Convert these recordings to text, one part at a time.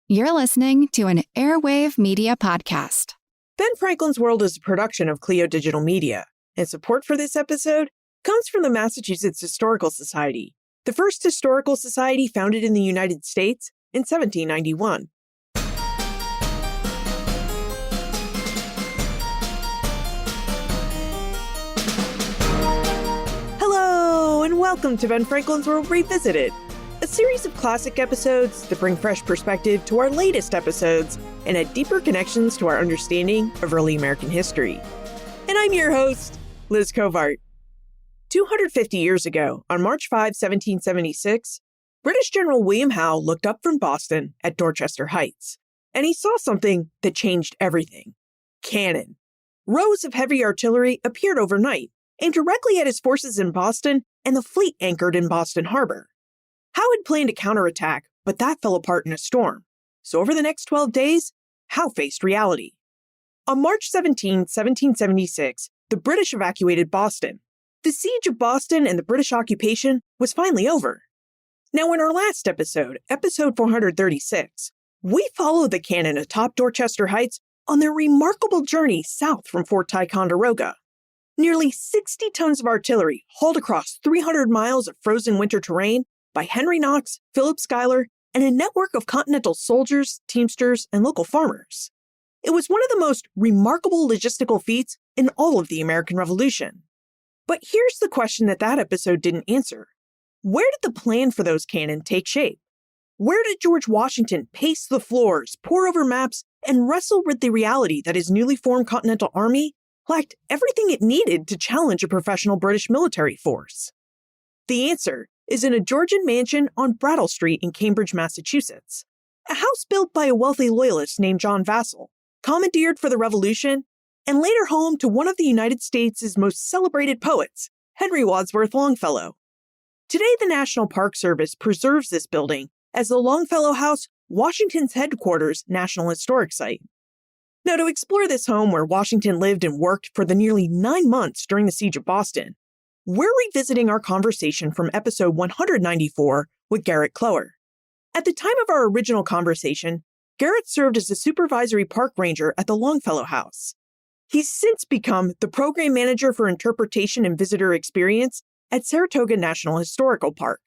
You're listening to an Airwave Media Podcast. Ben Franklin's World is a production of Clio Digital Media, and support for this episode comes from the Massachusetts Historical Society, the first historical society founded in the United States in 1791. Hello, and welcome to Ben Franklin's World Revisited, a series of classic episodes that bring fresh perspective to our latest episodes and add deeper connections to our understanding of early American history. And I'm your host, Liz Covart. 250 years ago, on March 5, 1776, British General William Howe looked up from Boston at Dorchester Heights, and he saw something that changed everything. Cannon. Rows of heavy artillery appeared overnight, aimed directly at his forces in Boston and the fleet anchored in Boston Harbor. Howe had planned a counterattack, but that fell apart in a storm. So over the next 12 days, Howe faced reality. On March 17, 1776, the British evacuated Boston. The siege of Boston and the British occupation was finally over. Now, in our last episode, episode 436, we followed the cannon atop Dorchester Heights on their remarkable journey south from Fort Ticonderoga. Nearly 60 tons of artillery hauled across 300 miles of frozen winter terrain by Henry Knox, Philip Schuyler, and a network of Continental soldiers, teamsters, and local farmers. It was one of the most remarkable logistical feats in all of the American Revolution. But here's the question that episode didn't answer. Where did the plan for those cannon take shape? Where did George Washington pace the floors, pore over maps, and wrestle with the reality that his newly formed Continental Army lacked everything it needed to challenge a professional British military force? The answer is in a Georgian mansion on Brattle Street in Cambridge, Massachusetts. A house built by a wealthy Loyalist named John Vassall, commandeered for the Revolution, and later home to one of the United States' most celebrated poets, Henry Wadsworth Longfellow. Today, the National Park Service preserves this building as the Longfellow House, Washington's headquarters National Historic Site. Now, to explore this home where Washington lived and worked for the nearly 9 months during the Siege of Boston, we're revisiting our conversation from episode 194 with Garrett Clower. At the time of our original conversation, Garrett served as a supervisory park ranger at the Longfellow House. He's since become the program manager for interpretation and visitor experience at Saratoga National Historical Park.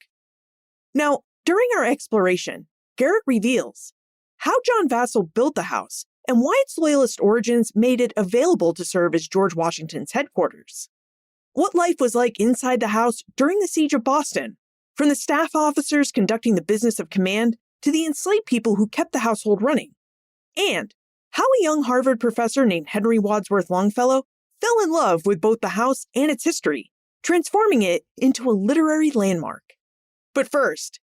Now, during our exploration, Garrett reveals how John Vassall built the house and why its Loyalist origins made it available to serve as George Washington's headquarters. What life was like inside the house during the Siege of Boston, from the staff officers conducting the business of command to the enslaved people who kept the household running. And how a young Harvard professor named Henry Wadsworth Longfellow fell in love with both the house and its history, transforming it into a literary landmark. But first,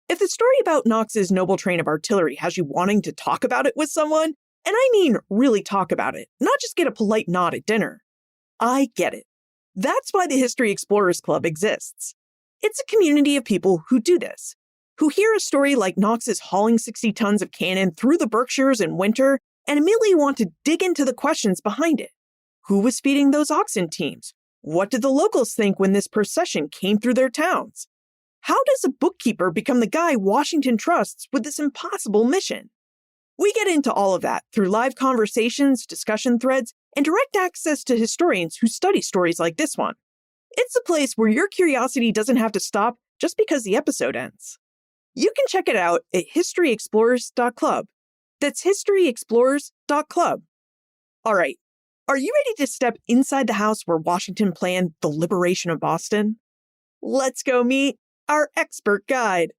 if the story about Knox's noble train of artillery has you wanting to talk about it with someone, and I mean really talk about it, not just get a polite nod at dinner, I get it. That's why the History Explorers Club exists. It's a community of people who do this, who hear a story like Knox's hauling 60 tons of cannon through the Berkshires in winter and immediately want to dig into the questions behind it. Who was feeding those oxen teams? What did the locals think when this procession came through their towns? How does a bookkeeper become the guy Washington trusts with this impossible mission? We get into all of that through live conversations, discussion threads, and direct access to historians who study stories like this one. It's a place where your curiosity doesn't have to stop just because the episode ends. You can check it out at historyexplorers.club. That's historyexplorers.club. All right, are you ready to step inside the house where Washington planned the liberation of Boston? Let's go meet our expert guide.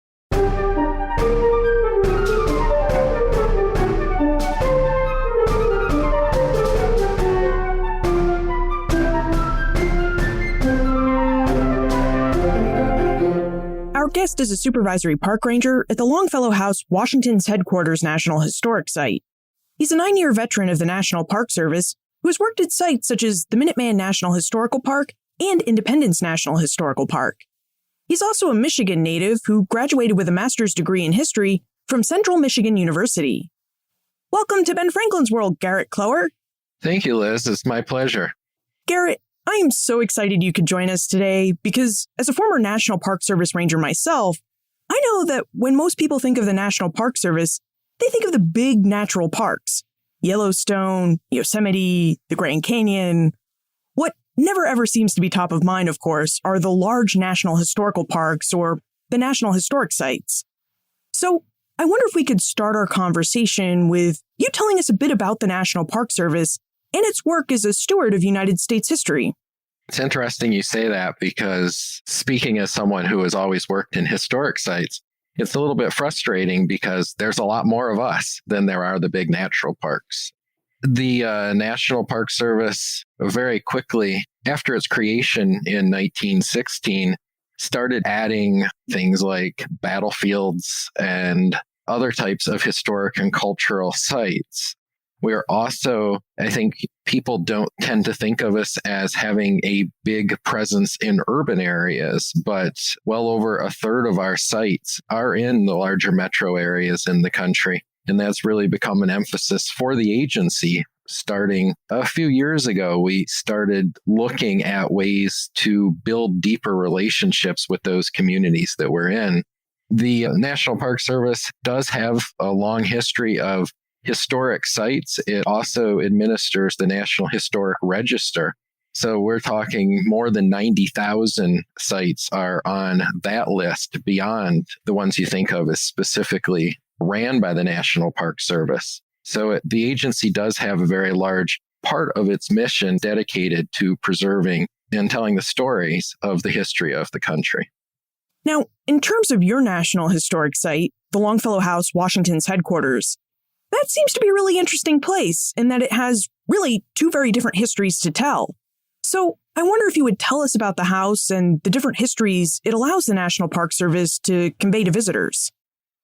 Our guest is a supervisory park ranger at the Longfellow House, Washington's headquarters National Historic Site. He's a 9-year veteran of the National Park Service who has worked at sites such as the Minuteman National Historical Park and Independence National Historical Park. He's also a Michigan native who graduated with a master's degree in history from Central Michigan University. Welcome to Ben Franklin's World, Garrett Clower. Thank you, Liz. It's my pleasure. Garrett, I am so excited you could join us today because as a former National Park Service ranger myself, I know that when most people think of the National Park Service, they think of the big natural parks, Yellowstone, Yosemite, the Grand Canyon. What never ever seems to be top of mind, of course, are the large national historical parks or the national historic sites. So I wonder if we could start our conversation with you telling us a bit about the National Park Service and its work as a steward of United States history. It's interesting you say that because speaking as someone who has always worked in historic sites, it's a little bit frustrating because there's a lot more of us than there are the big natural parks. The National Park Service very quickly, after its creation in 1916, started adding things like battlefields and other types of historic and cultural sites. We're also, I think people don't tend to think of us as having a big presence in urban areas, but well over a third of our sites are in the larger metro areas in the country. And that's really become an emphasis for the agency. Starting a few years ago, we started looking at ways to build deeper relationships with those communities that we're in. The National Park Service does have a long history of historic sites. It also administers the National Historic Register. So we're talking more than 90,000 sites are on that list beyond the ones you think of as specifically ran by the National Park Service. So the agency does have a very large part of its mission dedicated to preserving and telling the stories of the history of the country. Now, in terms of your National Historic Site, the Longfellow House, Washington's headquarters, that seems to be a really interesting place in that it has really two very different histories to tell. So I wonder if you would tell us about the house and the different histories it allows the National Park Service to convey to visitors.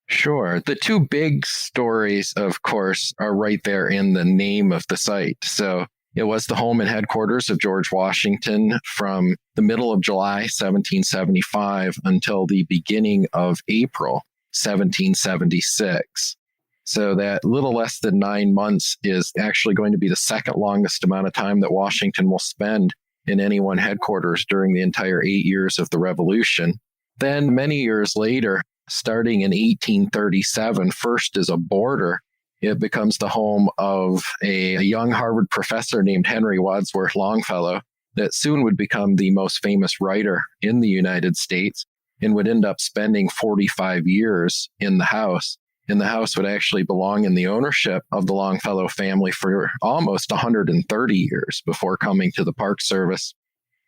Sure. The two big stories, of course, are right there in the name of the site. So it was the home and headquarters of George Washington from the middle of July 1775 until the beginning of April 1776. So that little less than 9 months is actually going to be the second longest amount of time that Washington will spend in any one headquarters during the entire 8 years of the Revolution. Then many years later, starting in 1837, first as a boarder, it becomes the home of a young Harvard professor named Henry Wadsworth Longfellow that soon would become the most famous writer in the United States and would end up spending 45 years in the house. And the house would actually belong in the ownership of the Longfellow family for almost 130 years before coming to the Park Service.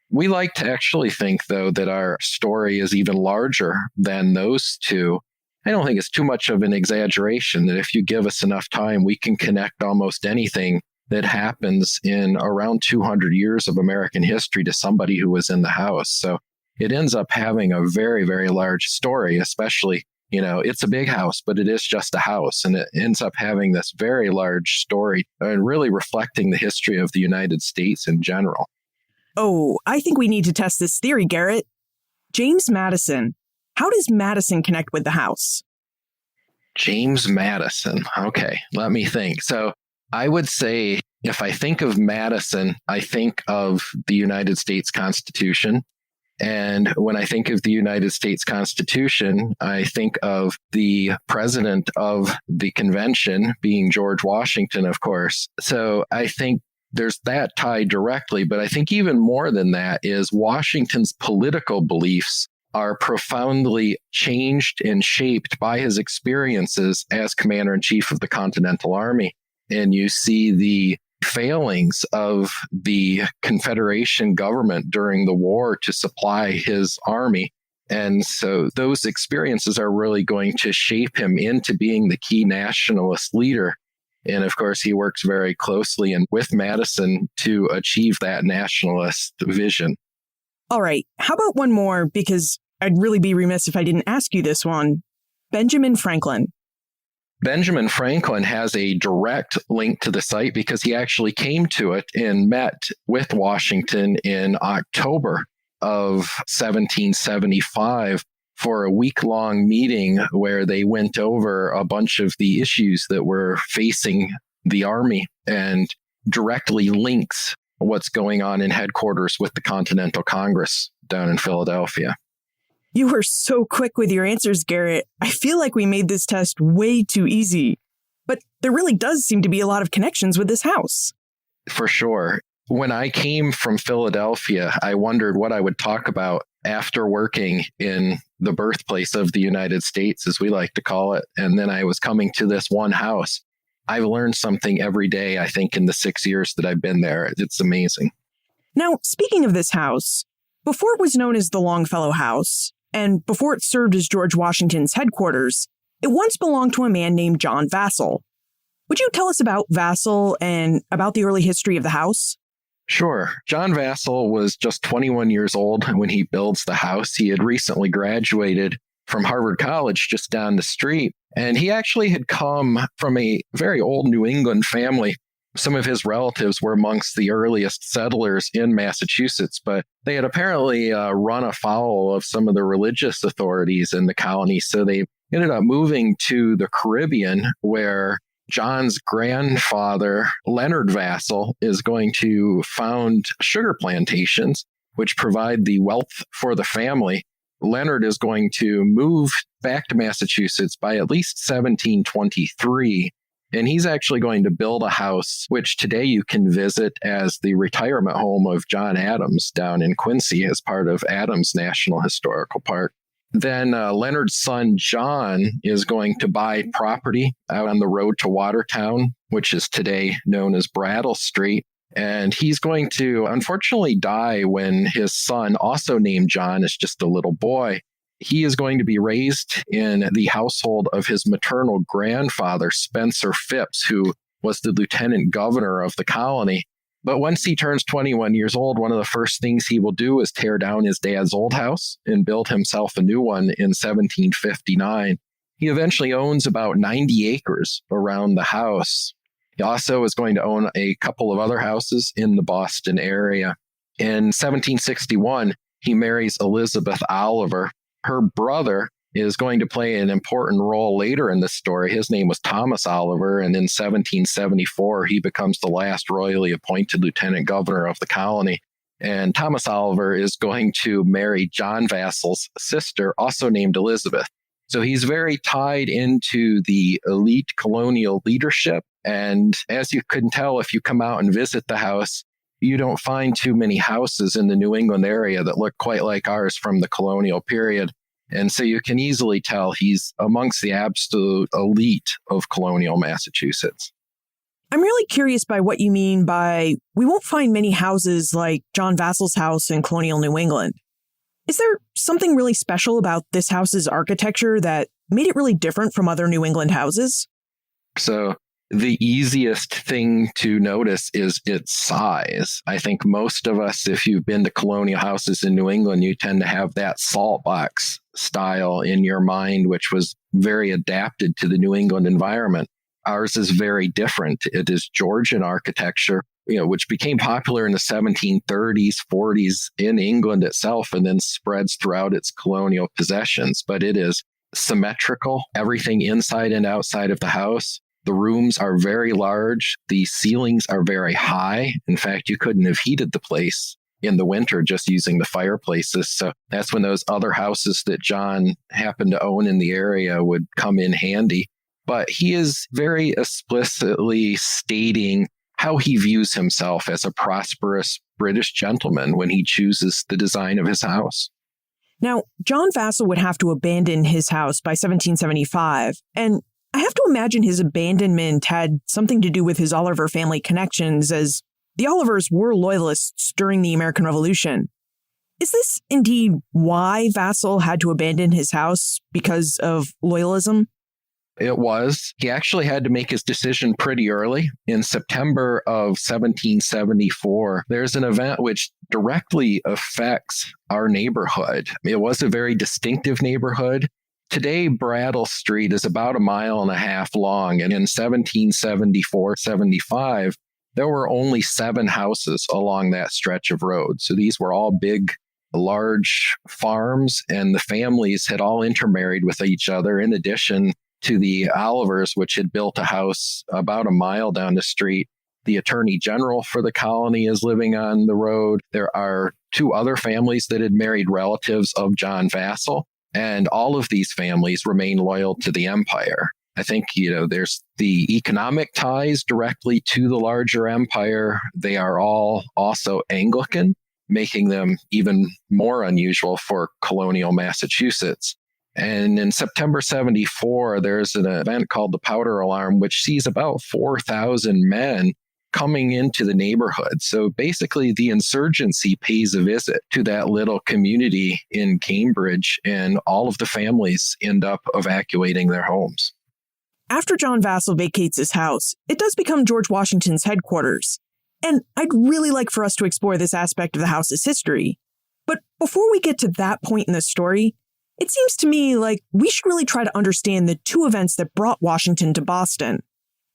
We like to actually think, though, that our story is even larger than those two. I don't think it's too much of an exaggeration that if you give us enough time, we can connect almost anything that happens in around 200 years of American history to somebody who was in the house. So it ends up having a very, very large story, especially, it's a big house, but it is just a house. And it ends up having this very large story and really reflecting the history of the United States in general. Oh, I think we need to test this theory, Garrett. James Madison. How does Madison connect with the house? James Madison. Okay, let me think. So I would say if I think of Madison, I think of the United States Constitution. And when I think of the United States Constitution, I think of the president of the convention being George Washington, of course. So I think there's that tie directly, but I think even more than that is Washington's political beliefs are profoundly changed and shaped by his experiences as commander-in-chief of the Continental Army. And you see the failings of the Confederation government during the war to supply his army. And so those experiences are really going to shape him into being the key nationalist leader. And of course, he works very closely and with Madison to achieve that nationalist vision. All right. How about one more? Because I'd really be remiss if I didn't ask you this one. Benjamin Franklin. Benjamin Franklin has a direct link to the site because he actually came to it and met with Washington in October of 1775 for a week-long meeting where they went over a bunch of the issues that were facing the Army and directly links what's going on in headquarters with the Continental Congress down in Philadelphia. You were so quick with your answers, Garrett. I feel like we made this test way too easy. but there really does seem to be a lot of connections with this house. For sure. When I came from Philadelphia, I wondered what I would talk about after working in the birthplace of the United States, as we like to call it. And then I was coming to this one house. I've learned something every day, I think, in the 6 years that I've been there. It's amazing. Now, speaking of this house, before it was known as the Longfellow House, and before it served as George Washington's headquarters, it once belonged to a man named John Vassall. Would you tell us about Vassall and about the early history of the house? Sure. John Vassall was just 21 years old when he builds the house. He had recently graduated from Harvard College just down the street, and he actually had come from a very old New England family. Some of his relatives were amongst the earliest settlers in Massachusetts, but they had apparently run afoul of some of the religious authorities in the colony, so they ended up moving to the Caribbean, where John's grandfather, Leonard Vassall, is going to found sugar plantations, which provide the wealth for the family. Leonard is going to move back to Massachusetts by at least 1723, and he's actually going to build a house, which today you can visit as the retirement home of John Adams down in Quincy as part of Adams National Historical Park. Then Leonard's son, John, is going to buy property out on the road to Watertown, which is today known as Brattle Street. And he's going to unfortunately die when his son, also named John, is just a little boy. He is going to be raised in the household of his maternal grandfather, Spencer Phipps, who was the lieutenant governor of the colony. But once he turns 21 years old, one of the first things he will do is tear down his dad's old house and build himself a new one in 1759. He eventually owns about 90 acres around the house. He also is going to own a couple of other houses in the Boston area. In 1761, he marries Elizabeth Oliver. Her brother is going to play an important role later in the story. His name was Thomas Oliver, and in 1774, he becomes the last royally appointed lieutenant governor of the colony. And Thomas Oliver is going to marry John Vassall's sister, also named Elizabeth. So he's very tied into the elite colonial leadership. And as you can tell, if you come out and visit the house, you don't find too many houses in the New England area that look quite like ours from the colonial period. And so you can easily tell he's amongst the absolute elite of colonial Massachusetts. I'm really curious by what you mean by we won't find many houses like John Vassall's house in colonial New England. Is there something really special about this house's architecture that made it really different from other New England houses? So the easiest thing to notice is its size. I think most of us, if you've been to colonial houses in New England, you tend to have that salt box style in your mind, which was very adapted to the New England environment. Ours is very different. It is Georgian architecture, which became popular in the 1730s, 40s in England itself, and then spreads throughout its colonial possessions. But it is symmetrical, everything inside and outside of the house. The rooms are very large. The ceilings are very high. In fact, you couldn't have heated the place in the winter just using the fireplaces. So that's when those other houses that John happened to own in the area would come in handy. But he is very explicitly stating how he views himself as a prosperous British gentleman when he chooses the design of his house. Now, John Vassall would have to abandon his house by 1775, and I have to imagine his abandonment had something to do with his Oliver family connections, as the Olivers were Loyalists during the American Revolution. Is this indeed why Vassall had to abandon his house, because of loyalism? It was. He actually had to make his decision pretty early. In September of 1774, there's an event which directly affects our neighborhood. It was a very distinctive neighborhood. Today, Brattle Street is about 1.5 miles long, and in 1774-75, there were only 7 houses along that stretch of road. So these were all big, large farms, and the families had all intermarried with each other, in addition to the Olivers, which had built a house about 1 mile down the street. The Attorney General for the colony is living on the road. There are 2 other families that had married relatives of John Vassall. And all of these families remain loyal to the empire. I think, there's the economic ties directly to the larger empire. They are all also Anglican, making them even more unusual for colonial Massachusetts. And in September 74, there's an event called the Powder Alarm, which sees about 4,000 men coming into the neighborhood. So basically, the insurgency pays a visit to that little community in Cambridge, and all of the families end up evacuating their homes. After John Vassall vacates his house, it does become George Washington's headquarters. And I'd really like for us to explore this aspect of the house's history. But before we get to that point in the story, it seems to me like we should really try to understand the two events that brought Washington to Boston.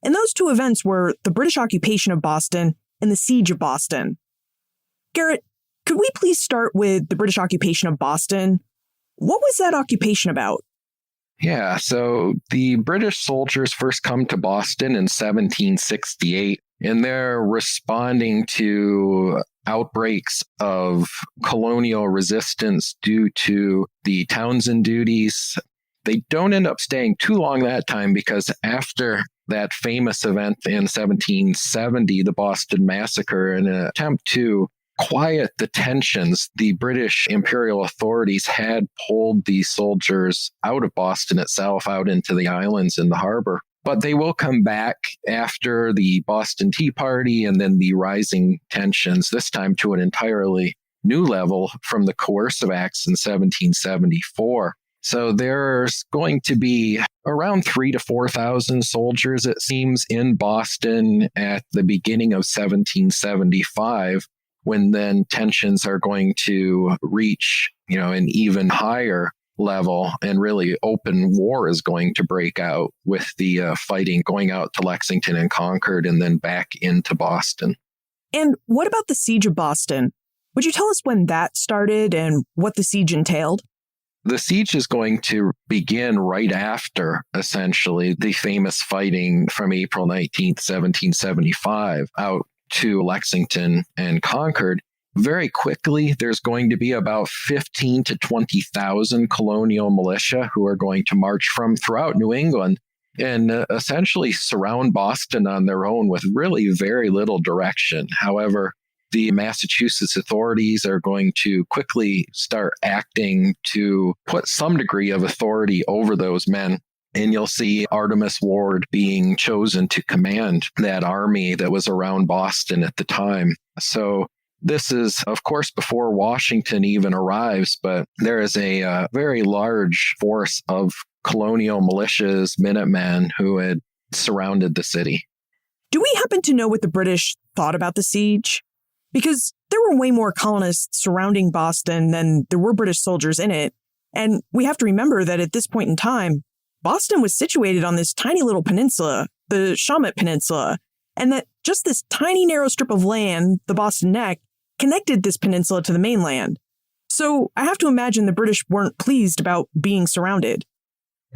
And those two events were the British occupation of Boston and the Siege of Boston. Garrett, could we please start with the British occupation of Boston? What was that occupation about? Yeah, so the British soldiers first come to Boston in 1768, and they're responding to outbreaks of colonial resistance due to the Townshend duties. They don't end up staying too long that time, because after that famous event in 1770, the Boston Massacre, in an attempt to quiet the tensions, the British imperial authorities had pulled the soldiers out of Boston itself, out into the islands in the harbor. But they will come back after the Boston Tea Party and then the rising tensions, this time to an entirely new level from the Coercive Acts in 1774. So there's going to be around 3,000 to 4,000 soldiers, it seems, in Boston at the beginning of 1775, when then tensions are going to reach, an even higher level, and really open war is going to break out with the fighting going out to Lexington and Concord and then back into Boston. And what about the Siege of Boston? Would you tell us when that started and what the siege entailed? The siege is going to begin right after, essentially, the famous fighting from April 19th, 1775, out to Lexington and Concord. Very quickly, there's going to be about 15 to 20,000 colonial militia who are going to march from throughout New England and essentially surround Boston on their own with really very little direction. However, the Massachusetts authorities are going to quickly start acting to put some degree of authority over those men. And you'll see Artemas Ward being chosen to command that army that was around Boston at the time. So this is, of course, before Washington even arrives, but there is a very large force of colonial militias, Minutemen, who had surrounded the city. Do we happen to know what the British thought about the siege? Because there were way more colonists surrounding Boston than there were British soldiers in it. And we have to remember that at this point in time, Boston was situated on this tiny little peninsula, the Shawmut Peninsula, and that just this tiny narrow strip of land, the Boston Neck, connected this peninsula to the mainland. So I have to imagine the British weren't pleased about being surrounded.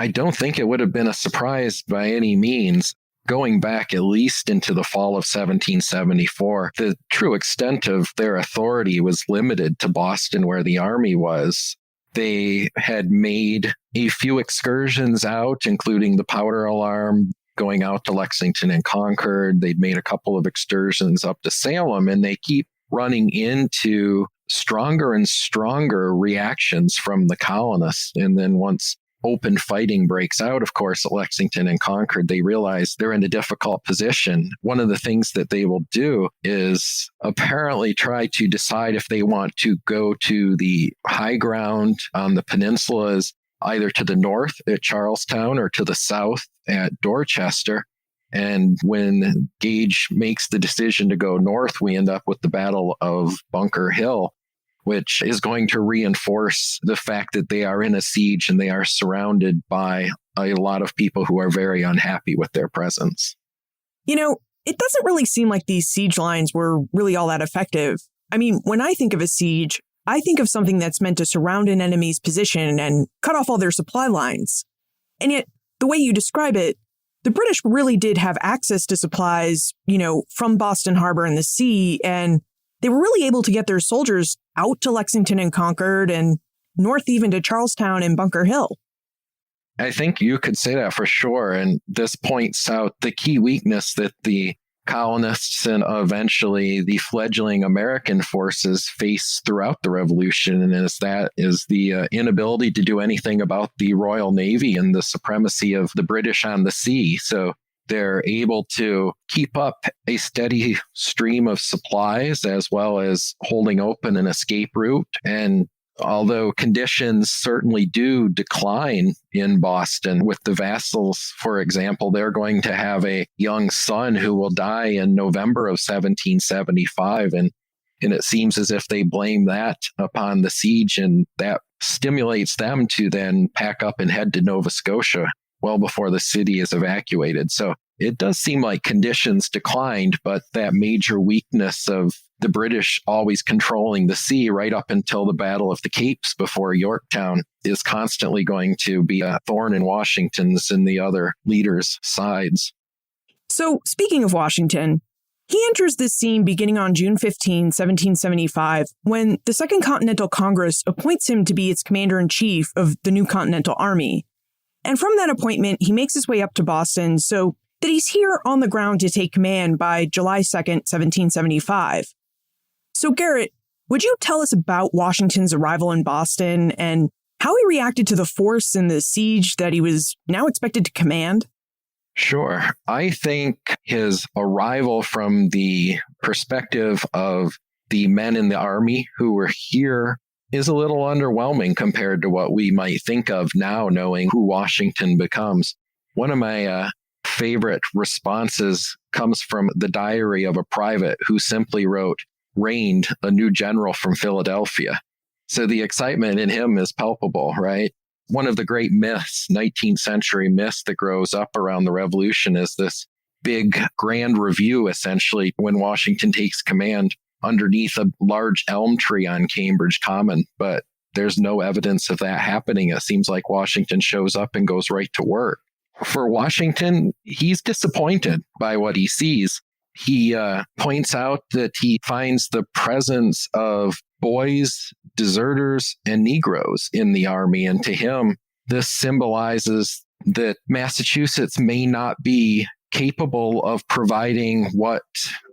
I don't think it would have been a surprise by any means. Going back at least into the fall of 1774, the true extent of their authority was limited to Boston, where the army was. They had made a few excursions out, including the Powder Alarm, going out to Lexington and Concord. They'd made a couple of excursions up to Salem, and they keep running into stronger and stronger reactions from the colonists. And then once open fighting breaks out, of course, at Lexington and Concord, they realize they're in a difficult position. One of the things that they will do is apparently try to decide if they want to go to the high ground on the peninsulas, either to the north at Charlestown or to the south at Dorchester. And when Gage makes the decision to go north, we end up with the Battle of Bunker Hill, which is going to reinforce the fact that they are in a siege and they are surrounded by a lot of people who are very unhappy with their presence. You know, it doesn't really seem like these siege lines were really all that effective. I mean, when I think of a siege, I think of something that's meant to surround an enemy's position and cut off all their supply lines. And yet, the way you describe it, the British really did have access to supplies, from Boston Harbor and the sea, and they were really able to get their soldiers out to Lexington and Concord and north even to Charlestown and Bunker Hill. I think you could say that for sure. And this points out the key weakness that the colonists and eventually the fledgling American forces face throughout the Revolution. And that is the inability to do anything about the Royal Navy and the supremacy of the British on the sea. So they're able to keep up a steady stream of supplies as well as holding open an escape route. And although conditions certainly do decline in Boston with the vassals, for example, they're going to have a young son who will die in November of 1775. And it seems as if they blame that upon the siege, and that stimulates them to then pack up and head to Nova Scotia well before the city is evacuated. So it does seem like conditions declined, but that major weakness of the British always controlling the sea right up until the Battle of the Capes before Yorktown is constantly going to be a thorn in Washington's and the other leaders' sides. So, speaking of Washington, he enters this scene beginning on June 15, 1775, when the Second Continental Congress appoints him to be its commander-in-chief of the new Continental Army. And from that appointment, he makes his way up to Boston so that he's here on the ground to take command by July 2nd, 1775. So, Garrett, would you tell us about Washington's arrival in Boston and how he reacted to the force in the siege that he was now expected to command? Sure. I think his arrival from the perspective of the men in the army who were here is a little underwhelming compared to what we might think of now, knowing who Washington becomes. One of my favorite responses comes from the diary of a private who simply wrote, "Reigned a new general from Philadelphia." So the excitement in him is palpable, right? One of the great myths, 19th century myths that grows up around the Revolution is this big grand review, essentially, when Washington takes command underneath a large elm tree on Cambridge Common. But there's no evidence of that happening. It seems like Washington shows up and goes right to work. For Washington, he's disappointed by what he sees. He points out that he finds the presence of boys, deserters, and Negroes in the army. And to him, this symbolizes that Massachusetts may not be capable of providing what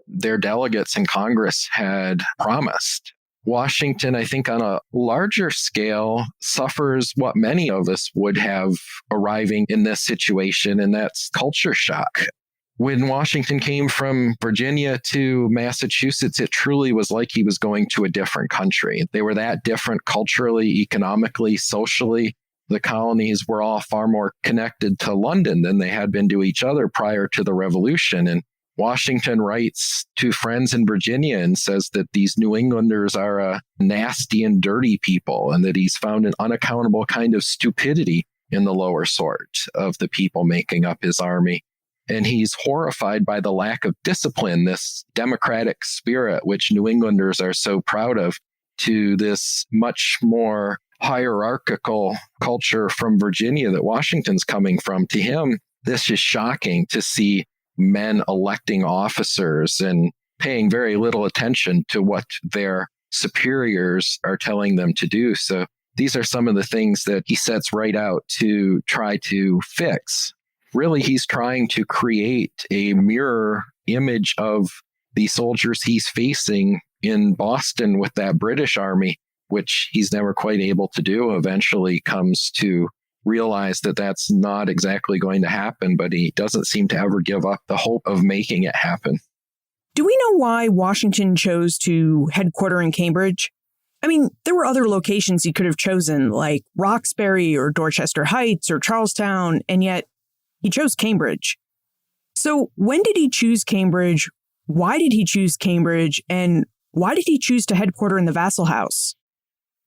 their delegates in Congress had promised. Washington, I think on a larger scale, suffers what many of us would have arriving in this situation, and that's culture shock. When Washington came from Virginia to Massachusetts, it truly was like he was going to a different country. They were that different culturally, economically, socially. The colonies were all far more connected to London than they had been to each other prior to the Revolution. And Washington writes to friends in Virginia and says that these New Englanders are a nasty and dirty people, and that he's found an unaccountable kind of stupidity in the lower sort of the people making up his army. And he's horrified by the lack of discipline, this democratic spirit, which New Englanders are so proud of, to this much more hierarchical culture from Virginia that Washington's coming from. To him, this is shocking to see men electing officers and paying very little attention to what their superiors are telling them to do. So these are some of the things that he sets right out to try to fix. Really, he's trying to create a mirror image of the soldiers he's facing in Boston with that British army, which he's never quite able to do. Eventually comes to realize that that's not exactly going to happen, but he doesn't seem to ever give up the hope of making it happen. Do we know why Washington chose to headquarter in Cambridge? I mean, there were other locations he could have chosen, like Roxbury or Dorchester Heights or Charlestown, and yet he chose Cambridge. So when did he choose Cambridge? Why did he choose Cambridge? And why did he choose to headquarter in the Vassal House?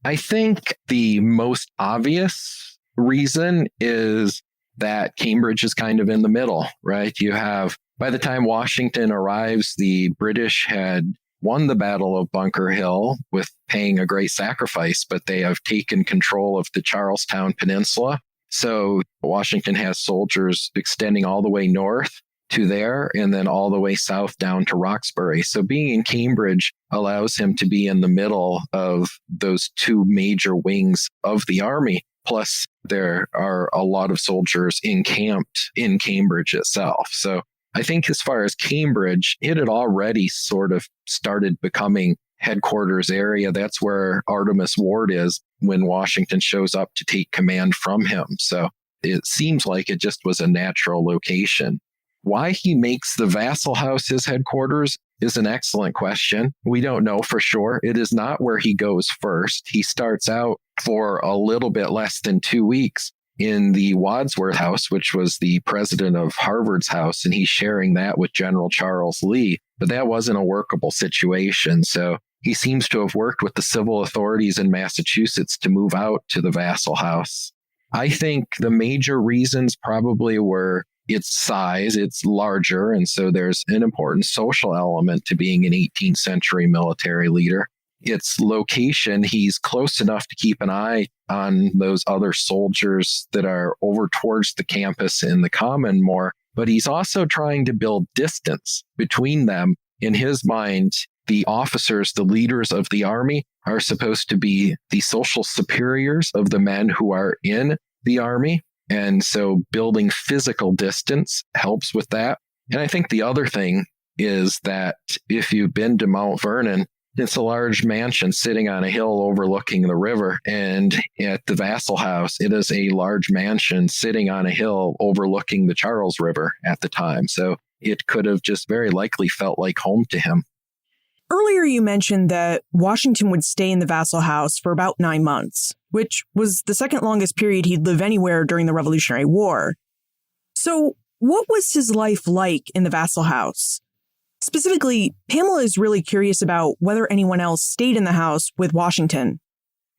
I think the most obvious reason is that Cambridge is kind of in the middle, right? You have, by the time Washington arrives, the British had won the Battle of Bunker Hill with paying a great sacrifice, but they have taken control of the Charlestown Peninsula. So Washington has soldiers extending all the way north to there and then all the way south down to Roxbury. So being in Cambridge allows him to be in the middle of those two major wings of the army. Plus, there are a lot of soldiers encamped in Cambridge itself. So I think as far as Cambridge, it had already sort of started becoming headquarters area. That's where Artemus Ward is when Washington shows up to take command from him. So it seems like it just was a natural location. Why he makes the Vassal House his headquarters is an excellent question. We don't know for sure. It is not where he goes first. He starts out for a little bit less than 2 weeks in the Wadsworth House, which was the president of Harvard's house, and he's sharing that with General Charles Lee. But that wasn't a workable situation. So he seems to have worked with the civil authorities in Massachusetts to move out to the Vassal House. I think the major reasons probably were its size, it's larger, and so there's an important social element to being an 18th century military leader. Its location, he's close enough to keep an eye on those other soldiers that are over towards the campus in the common more, but he's also trying to build distance between them. In his mind, the officers, the leaders of the army, are supposed to be the social superiors of the men who are in the army. And so building physical distance helps with that. And I think the other thing is that if you've been to Mount Vernon, it's a large mansion sitting on a hill overlooking the river. And at the Vassal House, it is a large mansion sitting on a hill overlooking the Charles River at the time. So it could have just very likely felt like home to him. Earlier, you mentioned that Washington would stay in the Vassal House for about 9 months, which was the second longest period he'd live anywhere during the Revolutionary War. So what was his life like in the Vassal House? Specifically, Pamela is really curious about whether anyone else stayed in the house with Washington.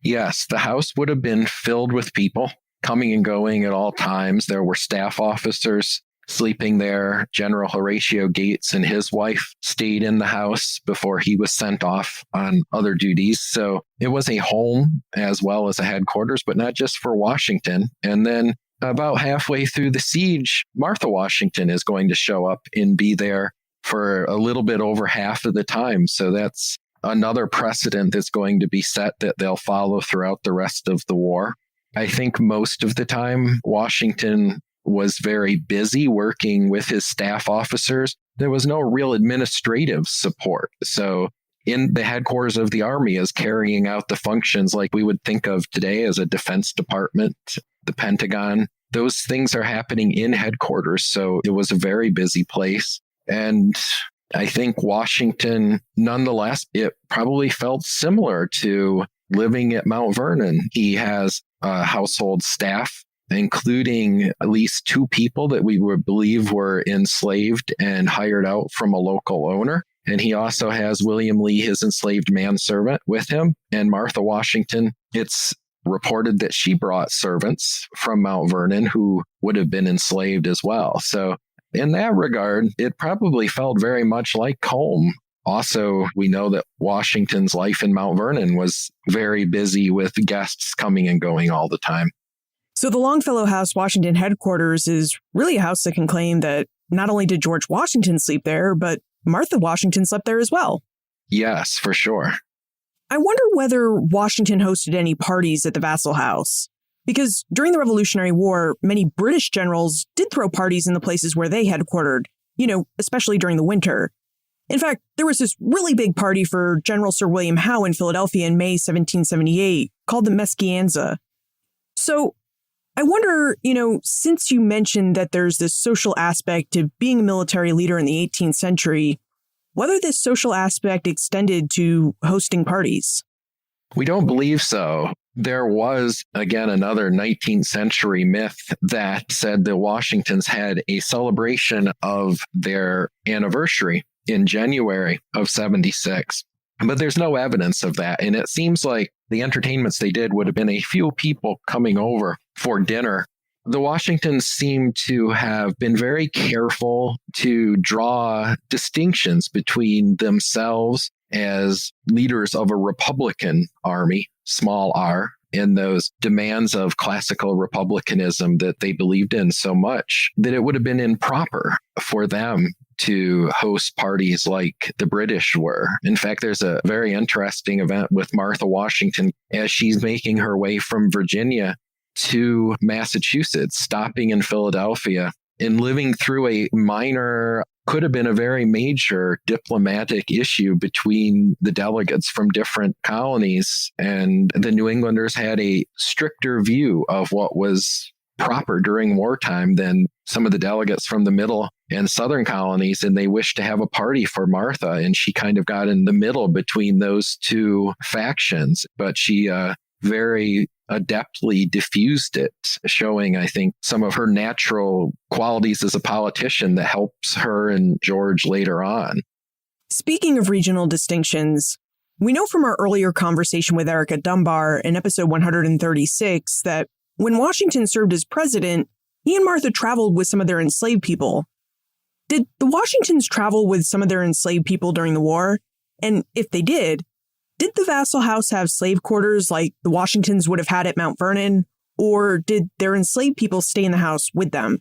Yes, the house would have been filled with people coming and going at all times. There were staff officers sleeping there. General Horatio Gates and his wife stayed in the house before he was sent off on other duties. So it was a home as well as a headquarters, but not just for Washington. And then about halfway through the siege, Martha Washington is going to show up and be there for a little bit over half of the time. So that's another precedent that's going to be set that they'll follow throughout the rest of the war. I think most of the time, Washington was very busy working with his staff officers. There was no real administrative support. So in the headquarters of the Army is carrying out the functions like we would think of today as a Defense Department, the Pentagon. Those things are happening in headquarters. So it was a very busy place. And I think Washington, nonetheless, it probably felt similar to living at Mount Vernon. He has a household staff, including at least 2 people that we would believe were enslaved and hired out from a local owner. And he also has William Lee, his enslaved manservant, with him. And Martha Washington, it's reported that she brought servants from Mount Vernon who would have been enslaved as well. So in that regard, it probably felt very much like home. Also, we know that Washington's life in Mount Vernon was very busy with guests coming and going all the time. So the Longfellow House Washington headquarters is really a house that can claim that not only did George Washington sleep there, but Martha Washington slept there as well. Yes, for sure. I wonder whether Washington hosted any parties at the Vassal House. Because during the Revolutionary War, many British generals did throw parties in the places where they headquartered, especially during the winter. In fact, there was this really big party for General Sir William Howe in Philadelphia in May 1778 called the Meschianza. So I wonder, since you mentioned that there's this social aspect to being a military leader in the 18th century, whether this social aspect extended to hosting parties. We don't believe so. There was, again, another 19th century myth that said the Washingtons had a celebration of their anniversary in January of 76. But there's no evidence of that. And it seems like the entertainments they did would have been a few people coming over for dinner. The Washingtons seem to have been very careful to draw distinctions between themselves as leaders of a Republican army, small r, in those demands of classical republicanism that they believed in so much that it would have been improper for them to host parties like the British were. In fact, there's a very interesting event with Martha Washington as she's making her way from Virginia to Massachusetts, stopping in Philadelphia and living through a minor, could have been a very major diplomatic issue between the delegates from different colonies. And the New Englanders had a stricter view of what was proper during wartime than some of the delegates from the middle and southern colonies, and they wished to have a party for Martha, and she kind of got in the middle between those two factions, but she very adeptly diffused it, showing, I think, some of her natural qualities as a politician that helps her and George later on. Speaking of regional distinctions, we know from our earlier conversation with Erica Dunbar in episode 136 that when Washington served as president, he and Martha traveled with some of their enslaved people. Did the Washingtons travel with some of their enslaved people during the war? And if they did the Vassal House have slave quarters like the Washingtons would have had at Mount Vernon? Or did their enslaved people stay in the house with them?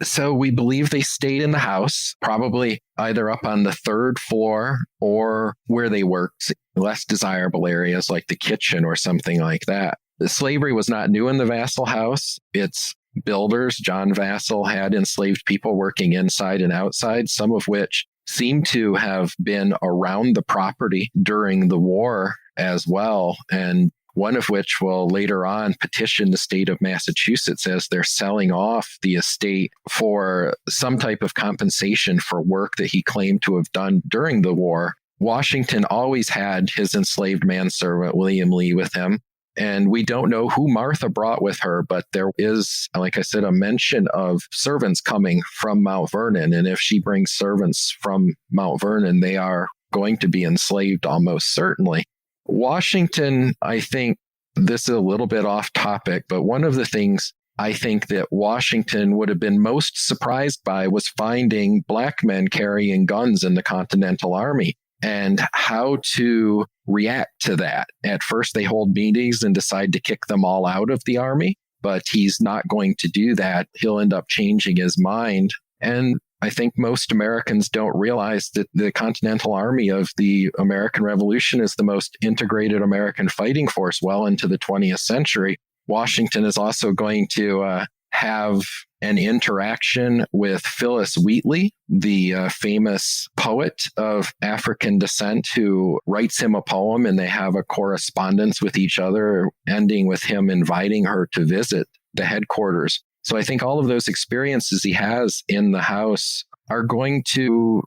So we believe they stayed in the house, probably either up on the third floor or where they worked, less desirable areas like the kitchen or something like that. The slavery was not new in the Vassal House. Its builders, John Vassal, had enslaved people working inside and outside, some of which seem to have been around the property during the war as well, and one of which will later on petition the state of Massachusetts as they're selling off the estate for some type of compensation for work that he claimed to have done during the war. Washington always had his enslaved manservant, William Lee, with him. And we don't know who Martha brought with her, but there is, like I said, a mention of servants coming from Mount Vernon. And if she brings servants from Mount Vernon, they are going to be enslaved almost certainly. Washington, I think this is a little bit off topic, but one of the things I think that Washington would have been most surprised by was finding black men carrying guns in the Continental Army and how to react to that. At first, they hold meetings and decide to kick them all out of the army, but he's not going to do that. He'll end up changing his mind. And I think most Americans don't realize that the Continental Army of the American Revolution is the most integrated American fighting force well into the 20th century. Washington is also going to have an interaction with Phyllis Wheatley, the famous poet of African descent, who writes him a poem, and they have a correspondence with each other, ending with him inviting her to visit the headquarters. So I think all of those experiences he has in the house are going to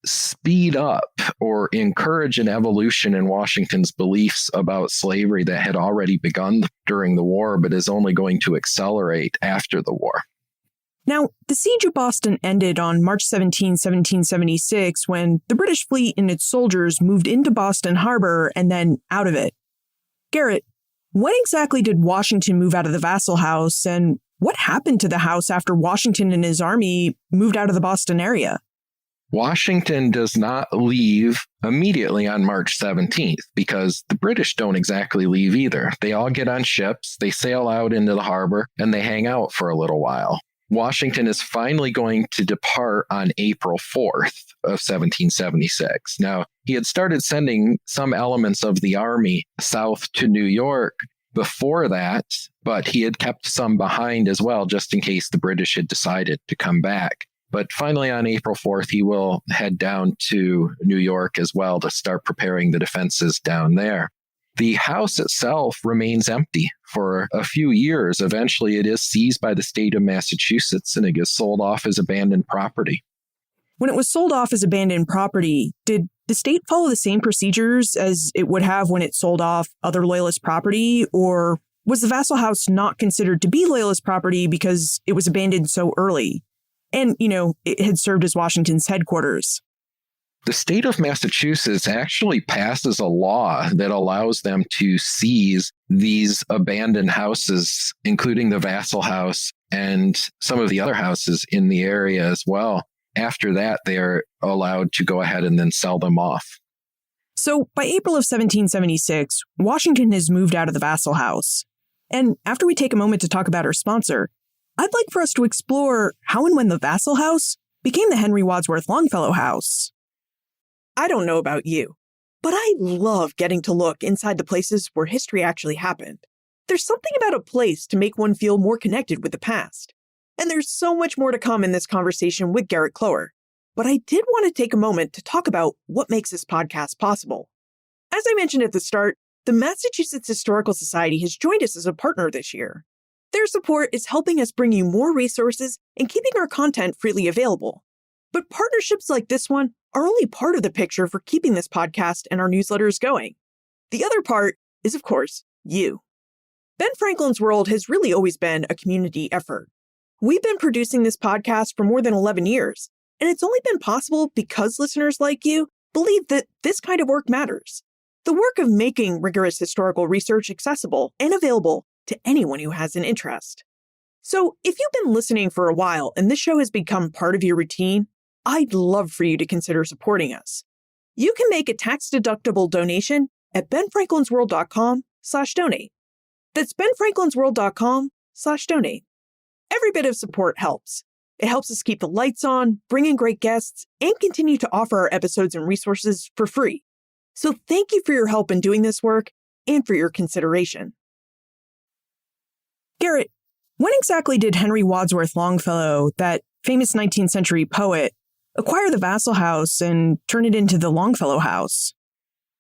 speed up or encourage an evolution in Washington's beliefs about slavery that had already begun during the war, but is only going to accelerate after the war. Now, the siege of Boston ended on March 17, 1776, when the British fleet and its soldiers moved into Boston Harbor and then out of it. Garrett, when exactly did Washington move out of the Vassal House, and what happened to the house after Washington and his army moved out of the Boston area? Washington does not leave immediately on March 17th because the British don't exactly leave either. They all get on ships, they sail out into the harbor, and they hang out for a little while. Washington is finally going to depart on April 4th of 1776. Now, he had started sending some elements of the army south to New York before that, but he had kept some behind as well, just in case the British had decided to come back. But finally, on April 4th, he will head down to New York as well to start preparing the defenses down there. The house itself remains empty for a few years. Eventually, it is seized by the state of Massachusetts and it gets sold off as abandoned property. When it was sold off as abandoned property, did the state follow the same procedures as it would have when it sold off other Loyalist property? Or was the Vassal House not considered to be Loyalist property because it was abandoned so early? And, it had served as Washington's headquarters. The state of Massachusetts actually passes a law that allows them to seize these abandoned houses, including the Vassal House and some of the other houses in the area as well. After that, they're allowed to go ahead and then sell them off. So by April of 1776, Washington has moved out of the Vassal House. And after we take a moment to talk about our sponsor, I'd like for us to explore how and when the Vassal House became the Henry Wadsworth Longfellow House. I don't know about you, but I love getting to look inside the places where history actually happened. There's something about a place to make one feel more connected with the past. And there's so much more to come in this conversation with Garrett Clower. But I did want to take a moment to talk about what makes this podcast possible. As I mentioned at the start, the Massachusetts Historical Society has joined us as a partner this year. Their support is helping us bring you more resources and keeping our content freely available. But partnerships like this one are only part of the picture for keeping this podcast and our newsletters going. The other part is, of course, you. Ben Franklin's World has really always been a community effort. We've been producing this podcast for more than 11 years, and it's only been possible because listeners like you believe that this kind of work matters. The work of making rigorous historical research accessible and available to anyone who has an interest. So if you've been listening for a while and this show has become part of your routine, I'd love for you to consider supporting us. You can make a tax-deductible donation at benfranklinsworld.com/donate. That's benfranklinsworld.com/donate. Every bit of support helps. It helps us keep the lights on, bring in great guests, and continue to offer our episodes and resources for free. So thank you for your help in doing this work and for your consideration. Garrett, when exactly did Henry Wadsworth Longfellow, that famous 19th century poet, acquire the Vassal House and turn it into the Longfellow House?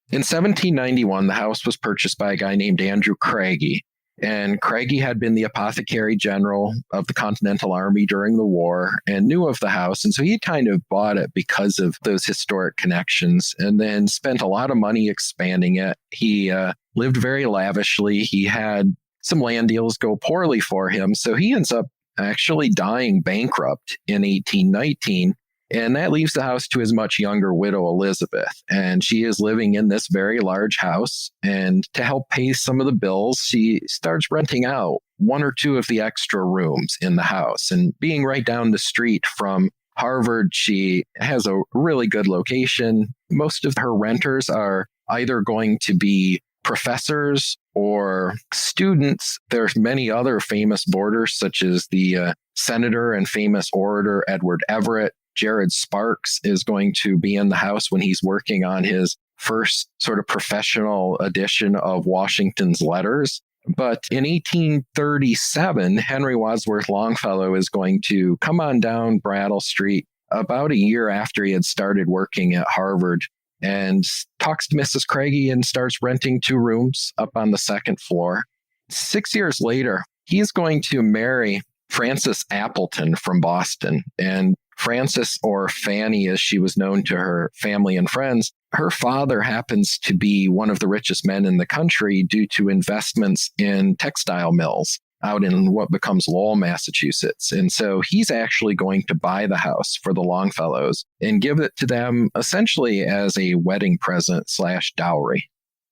In 1791, the house was purchased by a guy named Andrew Craigie. And Craigie had been the apothecary general of the Continental Army during the war and knew of the house. And so he kind of bought it because of those historic connections and then spent a lot of money expanding it. He lived very lavishly. He had some land deals go poorly for him. So he ends up actually dying bankrupt in 1819. And that leaves the house to his much younger widow, Elizabeth. And she is living in this very large house. And to help pay some of the bills, she starts renting out one or two of the extra rooms in the house. And being right down the street from Harvard, she has a really good location. Most of her renters are either going to be professors or students. There's many other famous boarders, such as the senator and famous orator Edward Everett. Jared Sparks is going to be in the house when he's working on his first sort of professional edition of Washington's letters. But in 1837, Henry Wadsworth Longfellow is going to come on down Brattle Street about a year after he had started working at Harvard and talks to Mrs. Craigie and starts renting 2 rooms up on the 2nd floor. 6 years later, he's going to marry Frances Appleton from Boston. And Frances, or Fanny as she was known to her family and friends, her father happens to be one of the richest men in the country due to investments in textile mills out in what becomes Lowell, Massachusetts. And so he's actually going to buy the house for the Longfellows and give it to them essentially as a wedding present / dowry.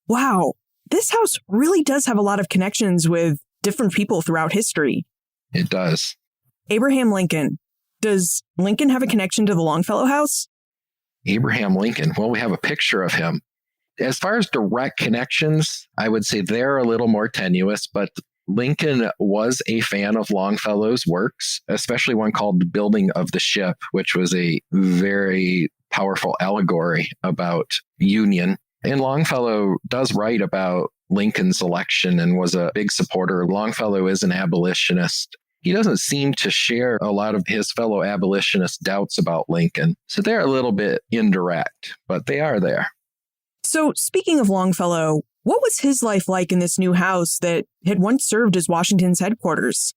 Wow, this house really does have a lot of connections with different people throughout history. It does. Abraham Lincoln. Does Lincoln have a connection to the Longfellow House? Abraham Lincoln. Well, we have a picture of him. As far as direct connections, I would say they're a little more tenuous, but Lincoln was a fan of Longfellow's works, especially one called The Building of the Ship, which was a very powerful allegory about union. And Longfellow does write about Lincoln's election and was a big supporter. Longfellow is an abolitionist. He doesn't seem to share a lot of his fellow abolitionist doubts about Lincoln. So they're a little bit indirect, but they are there. So speaking of Longfellow, what was his life like in this new house that had once served as Washington's headquarters?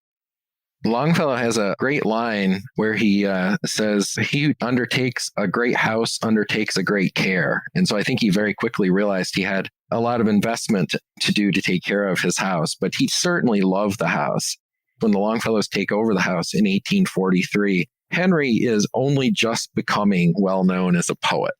Longfellow has a great line where he says, "He who undertakes a great house undertakes a great care." And so I think he very quickly realized he had a lot of investment to do to take care of his house, but he certainly loved the house. When the Longfellows take over the house in 1843, Henry is only just becoming well known as a poet,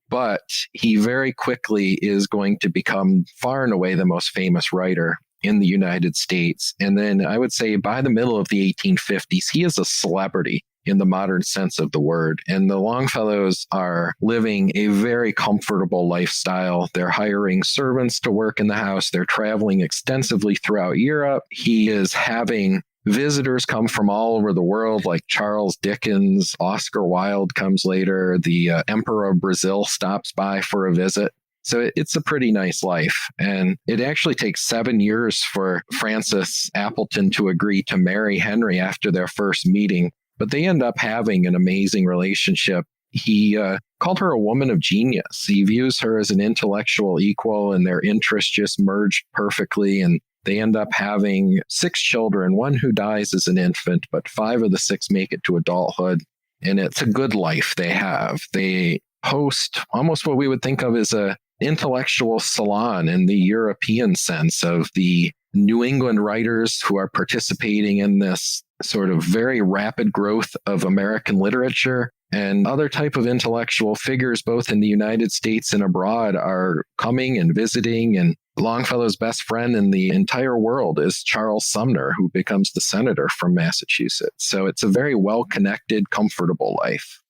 but he very quickly is going to become far and away the most famous writer in the United States. And then I would say by the middle of the 1850s, he is a celebrity in the modern sense of the word. And the Longfellows are living a very comfortable lifestyle. They're hiring servants to work in the house. They're traveling extensively throughout Europe. He is having visitors come from all over the world, like Charles Dickens. Oscar Wilde comes later. The Emperor of Brazil stops by for a visit. So it's a pretty nice life. And it actually takes 7 years for Frances Appleton to agree to marry Henry after their first meeting. But they end up having an amazing relationship. He called her a woman of genius. He views her as an intellectual equal, and their interests just merged perfectly. And they end up having 6 children, one who dies as an infant, but 5 of the 6 make it to adulthood. And it's a good life they have. They host almost what we would think of as a intellectual salon in the European sense of the New England writers who are participating in this sort of very rapid growth of American literature, and other type of intellectual figures both in the United States and abroad are coming and visiting. And Longfellow's best friend in the entire world is Charles Sumner, who becomes the senator from Massachusetts. So it's a very well-connected, comfortable life.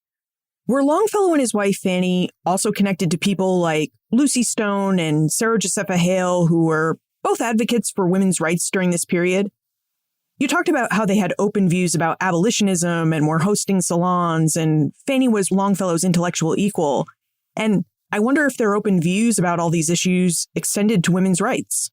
Were Longfellow and his wife Fanny also connected to people like Lucy Stone and Sarah Josepha Hale, who were both advocates for women's rights during this period? You talked about how they had open views about abolitionism and were hosting salons, and Fanny was Longfellow's intellectual equal. And I wonder if their open views about all these issues extended to women's rights.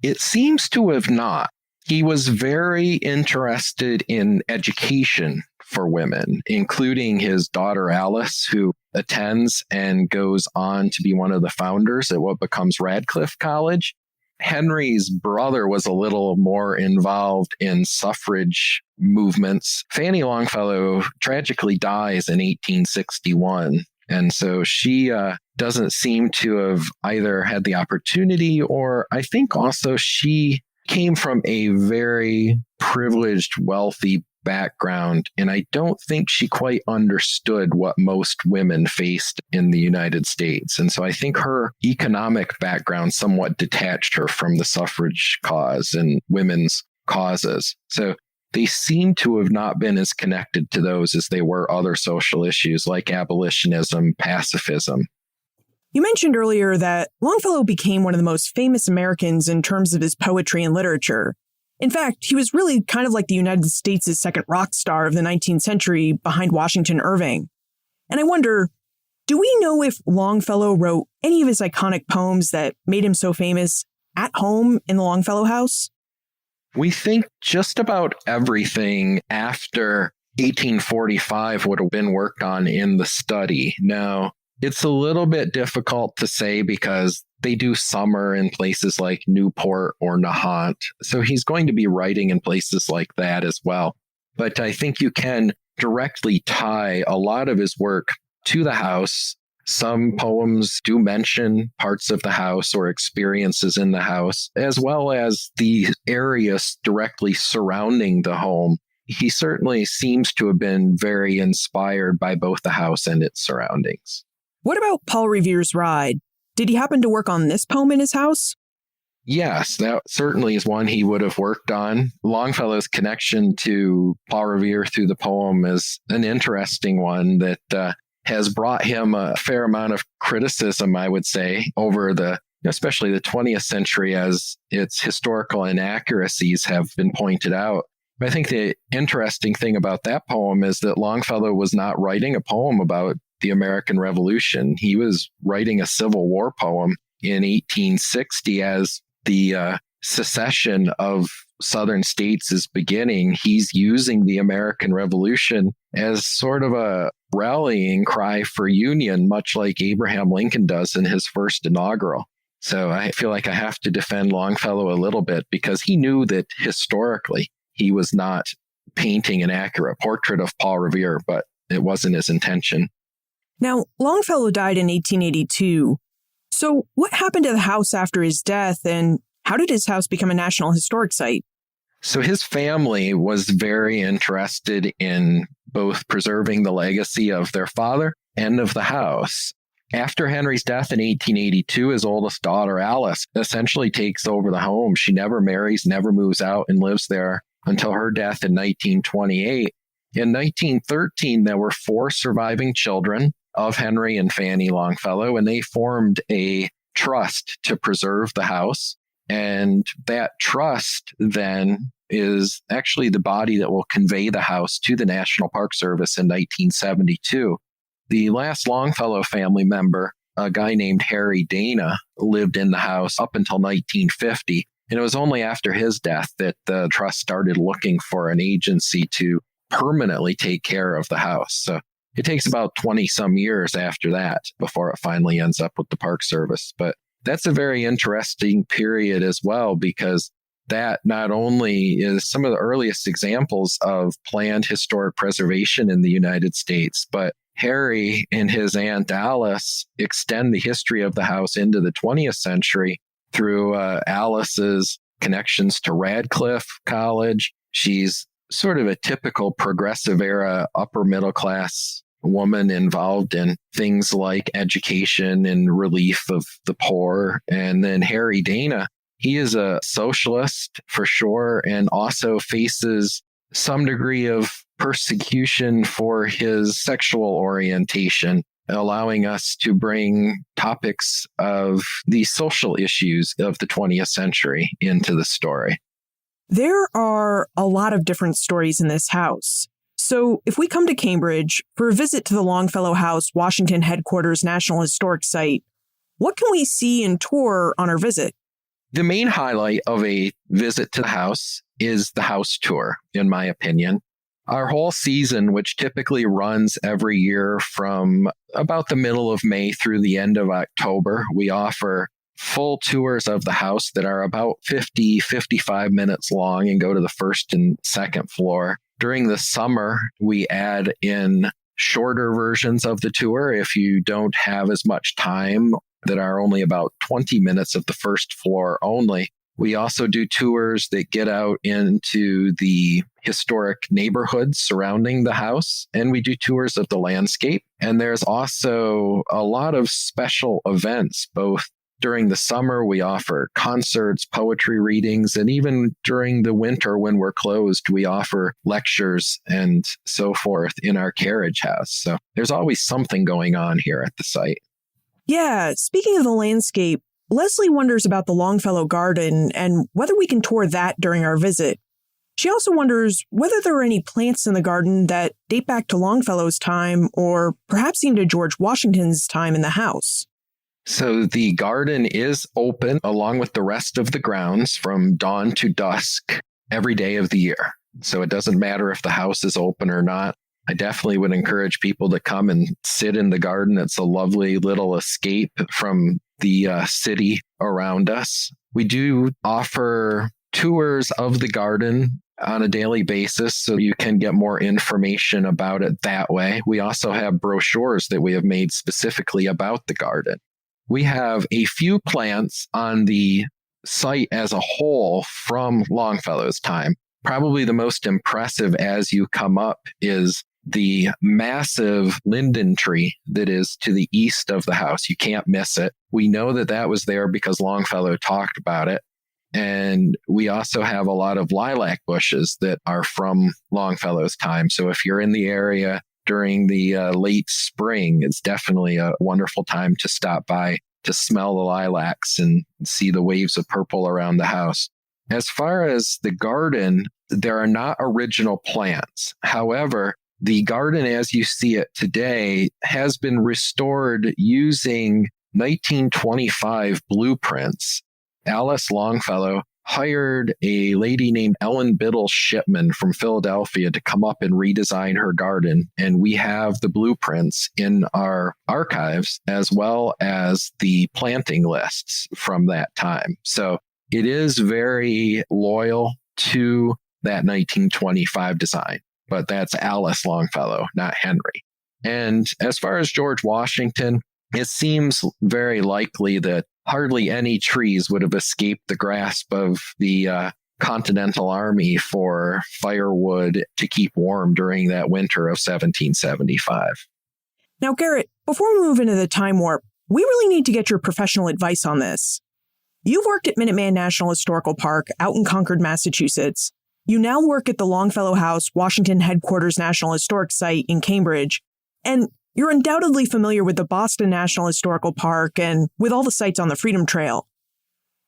It seems to have not. He was very interested in education for women, including his daughter Alice, who attends and goes on to be one of the founders at what becomes Radcliffe College. Henry's brother was a little more involved in suffrage movements. Fanny Longfellow tragically dies in 1861. And so she doesn't seem to have either had the opportunity, or I think also she came from a very privileged, wealthy background, and I don't think she quite understood what most women faced in the United States. And so I think her economic background somewhat detached her from the suffrage cause and women's causes. So they seem to have not been as connected to those as they were other social issues like abolitionism, pacifism. You mentioned earlier that Longfellow became one of the most famous Americans in terms of his poetry and literature. In fact, he was really kind of like the United States' second rock star of the 19th century behind Washington Irving. And I wonder, do we know if Longfellow wrote any of his iconic poems that made him so famous at home in the Longfellow house? We think just about everything after 1845 would have been worked on in the study. Now, it's a little bit difficult to say because they do summer in places like Newport or Nahant. So he's going to be writing in places like that as well. But I think you can directly tie a lot of his work to the house. Some poems do mention parts of the house or experiences in the house, as well as the areas directly surrounding the home. He certainly seems to have been very inspired by both the house and its surroundings. What about Paul Revere's Ride? Did he happen to work on this poem in his house? Yes, that certainly is one he would have worked on. Longfellow's connection to Paul Revere through the poem is an interesting one that has brought him a fair amount of criticism, I would say, over especially the 20th century as its historical inaccuracies have been pointed out. I think the interesting thing about that poem is that Longfellow was not writing a poem about the American Revolution. He was writing a Civil War poem in 1860 as the secession of Southern states is beginning. He's using the American Revolution as sort of a rallying cry for union, much like Abraham Lincoln does in his first inaugural. So I feel like I have to defend Longfellow a little bit because he knew that historically he was not painting an accurate portrait of Paul Revere, but it wasn't his intention. Now, Longfellow died in 1882. So what happened to the house after his death, and how did his house become a National Historic Site? So his family was very interested in both preserving the legacy of their father and of the house. After Henry's death in 1882, his oldest daughter, Alice, essentially takes over the home. She never marries, never moves out, and lives there until her death in 1928. In 1913, there were 4 surviving children of Henry and Fanny Longfellow, and they formed a trust to preserve the house. And that trust then is actually the body that will convey the house to the National Park Service in 1972. The last Longfellow family member a guy named Harry Dana lived in the house up until 1950. And it was only after his death that the trust started looking for an agency to permanently take care of the house. So it takes about 20 some years after that before it finally ends up with the Park Service. But that's a very interesting period as well, because that not only is some of the earliest examples of planned historic preservation in the United States, but Harry and his Aunt Alice extend the history of the house into the 20th century through Alice's connections to Radcliffe College. She's sort of a typical progressive era upper middle class woman involved in things like education and relief of the poor. And then Harry Dana, he is a socialist for sure, and also faces some degree of persecution for his sexual orientation, allowing us to bring topics of the social issues of the 20th century into the story. There are a lot of different stories in this house. So if we come to Cambridge for a visit to the Longfellow House, Washington Headquarters National Historic Site, what can we see and tour on our visit? The main highlight of a visit to the house is the house tour, in my opinion. Our whole season, which typically runs every year from about the middle of May through the end of October, we offer full tours of the house that are about 55 minutes long and go to the first and second floor. During the summer, we add in shorter versions of the tour if you don't have as much time, that are only about 20 minutes of the first floor only. We also do tours that get out into the historic neighborhoods surrounding the house, and we do tours of the landscape. And there's also a lot of special events, both during the summer, we offer concerts, poetry readings, and even during the winter when we're closed, we offer lectures and so forth in our carriage house. So there's always something going on here at the site. Yeah, speaking of the landscape, Leslie wonders about the Longfellow Garden and whether we can tour that during our visit. She also wonders whether there are any plants in the garden that date back to Longfellow's time or perhaps even to George Washington's time in the house. So the garden is open along with the rest of the grounds from dawn to dusk every day of the year. So it doesn't matter if the house is open or not. I definitely would encourage people to come and sit in the garden. It's a lovely little escape from the city around us. We do offer tours of the garden on a daily basis, so you can get more information about it that way. We also have brochures that we have made specifically about the garden. We have a few plants on the site as a whole from Longfellow's time. Probably the most impressive as you come up is the massive linden tree that is to the east of the house. You can't miss it. We know that that was there because Longfellow talked about it. And we also have a lot of lilac bushes that are from Longfellow's time. So if you're in the area during the late spring, it's definitely a wonderful time to stop by to smell the lilacs and see the waves of purple around the house. As far as the garden, there are not original plants. However, the garden as you see it today has been restored using 1925 blueprints. Alice Longfellow hired a lady named Ellen Biddle Shipman from Philadelphia to come up and redesign her garden. And we have the blueprints in our archives as well as the planting lists from that time. So it is very loyal to that 1925 design, but that's Alice Longfellow, not Henry. And as far as George Washington, it seems very likely that hardly any trees would have escaped the grasp of the Continental Army for firewood to keep warm during that winter of 1775. Now, Garrett, before we move into the time warp, we really need to get your professional advice on this. You've worked at Minuteman National Historical Park out in Concord, Massachusetts. You now work at the Longfellow House, Washington Headquarters National Historic Site in Cambridge. And you're undoubtedly familiar with the Boston National Historical Park and with all the sites on the Freedom Trail.